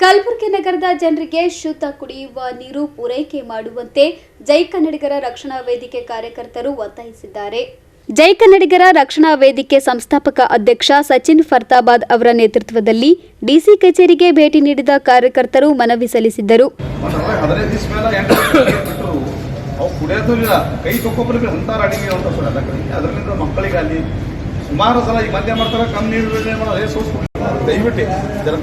ಕಲಬುರಗಿ ನಗರದ ಜನರಿಗೆ ಶುದ್ಧ ಕುಡಿಯುವ ನೀರು ಪೂರೈಕೆ ಮಾಡುವಂತೆ ಜೈ ಕನ್ನಡಿಗರ ರಕ್ಷಣಾ ವೇದಿಕೆ ಕಾರ್ಯಕರ್ತರು ಒತ್ತಾಯಿಸಿದ್ದಾರೆ. ಜೈ ಕನ್ನಡಿಗರ ರಕ್ಷಣಾ ವೇದಿಕೆ ಸಂಸ್ಥಾಪಕ ಅಧ್ಯಕ್ಷ ಸಚಿನ್ ಫರ್ತಾಬಾದ್ ಅವರ ನೇತೃತ್ವದಲ್ಲಿ ಡಿಸಿ ಕಚೇರಿಗೆ ಭೇಟಿ ನೀಡಿದ ಕಾರ್ಯಕರ್ತರು ಮನವಿ ಸಲ್ಲಿಸಿದ್ದರು. ಸುಮಾರು ಸಲ ಈ ಮಧ್ಯ ಮಾಡ್ತಾರೆ, ಕಮ್ಮಿ ನೀರು ಅದೇ ಸೋರ್ಸ್ ದಯವಿಟ್ಟು ಜರ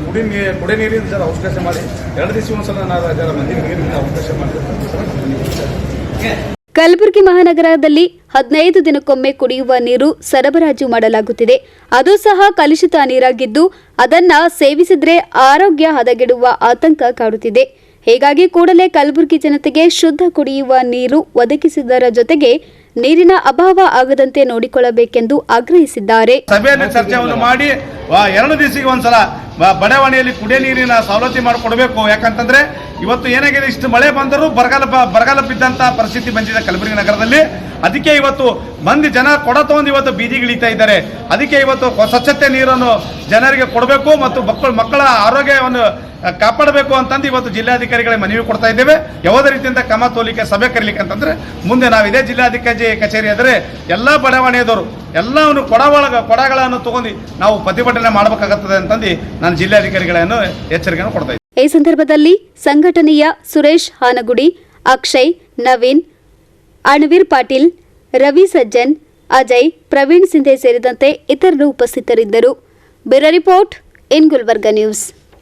ಕುಡಿ ನೀರಿನ ಜರ ಅವಕಾಶ ಮಾಡಿ. 2 ದಿವಸ ಒಂದ್ಸಲ ಜರ ಮಂದಿಗೆ ನೀರಿನ ಅವಕಾಶ ಮಾಡಿ. ಕಲಬುರಗಿ ಮಹಾನಗರದಲ್ಲಿ 15 ದಿನಕ್ಕೊಮ್ಮೆ ಕುಡಿಯುವ ನೀರು ಸರಬರಾಜು ಮಾಡಲಾಗುತ್ತಿದೆ. ಅದು ಸಹ ಕಲುಷಿತ ನೀರಾಗಿದ್ದು ಅದನ್ನ ಸೇವಿಸಿದ್ರೆ ಆರೋಗ್ಯ ಹದಗೆಡುವ ಆತಂಕ ಕಾಡುತ್ತಿದೆ. ಹೀಗಾಗಿ ಕೂಡಲೇ ಕಲಬುರಗಿ ಜನತೆಗೆ ಶುದ್ಧ ಕುಡಿಯುವ ನೀರು ಒದಗಿಸುವುದರ ಜೊತೆಗೆ ನೀರಿನ ಅಭಾವ ಆಗದಂತೆ ನೋಡಿಕೊಳ್ಳಬೇಕೆಂದು ಆಗ್ರಹಿಸಿದ್ದಾರೆ. ಸಭೆಯಲ್ಲಿ ಚರ್ಚೆಯನ್ನು ಮಾಡಿ 2 ದಿವಸಕ್ಕೆ ಒಂದ್ಸಲ ಬಡಾವಣೆಯಲ್ಲಿ ಕುಡಿಯ ನೀರಿನ ಸವಲತ್ತು ಮಾಡಿಕೊಡಬೇಕು. ಯಾಕಂತಂದ್ರೆ ಇವತ್ತು ಏನಾಗಿದೆ, ಇಷ್ಟು ಮಳೆ ಬಂದರೂ ಬರಗಾಲ ಬಿದ್ದಂತ ಪರಿಸ್ಥಿತಿ ಬಂದಿದೆ ಕಲಬುರಗಿ ನಗರದಲ್ಲಿ. ಅದಕ್ಕೆ ಇವತ್ತು ಮಂದಿ ಜನ ಕೊಡ ತಗೊಂಡು ಇವತ್ತು ಬೀದಿಗಿಳಿತಾ ಇದ್ದಾರೆ. ಅದಕ್ಕೆ ಇವತ್ತು ಸ್ವಚ್ಛತೆ ನೀರನ್ನು ಜನರಿಗೆ ಕೊಡಬೇಕು ಮತ್ತು ಮಕ್ಕಳ ಆರೋಗ್ಯವನ್ನು ಕಾಪಾಡಬೇಕು ಅಂತಂದು ಇವತ್ತು ಜಿಲ್ಲಾಧಿಕಾರಿಗಳಿಗೆ ಮನವಿ ಕೊಡ್ತಾ ಇದ್ದೇವೆ. ಯಾವುದೇ ರೀತಿಯಿಂದ ಕ್ರಮ ತೋಲಿಕೆ ಸಭೆ ಕರೀಲಿಕ್ಕೆ ಅಂತಂದ್ರೆ ಮುಂದೆ ನಾವು ಇದೇ ಜಿಲ್ಲಾಧಿಕಾರಿ ಕಚೇರಿ ಆದರೆ ಎಲ್ಲ ಬಡಾವಣೆಯದವರು ಎಲ್ಲವನ್ನು ಕೊಡಗಳನ್ನು ತಗೊಂಡು ನಾವು ಪ್ರತಿಭಟನೆ ಮಾಡಬೇಕಾಗುತ್ತದೆ ಅಂತಂದು ನಾನು ಜಿಲ್ಲಾಧಿಕಾರಿಗಳನ್ನು ಎಚ್ಚರಿಕೆಯನ್ನು ಕೊಡ್ತಾ ಇದ್ದೇನೆ. ಈ ಸಂದರ್ಭದಲ್ಲಿ ಸಂಘಟನೆಯ ಸುರೇಶ್ ಹಾನಗುಡಿ, ಅಕ್ಷಯ್, ನವೀನ್, ಅಣವೀರ್ ಪಾಟೀಲ್, ರವಿ ಸಜ್ಜನ್, ಅಜಯ್, ಪ್ರವೀಣ್ ಸಿಂಧೆ ಸೇರಿದಂತೆ ಇತರರು ಉಪಸ್ಥಿತರಿದ್ದರು. Bureau report in Gulbarga news.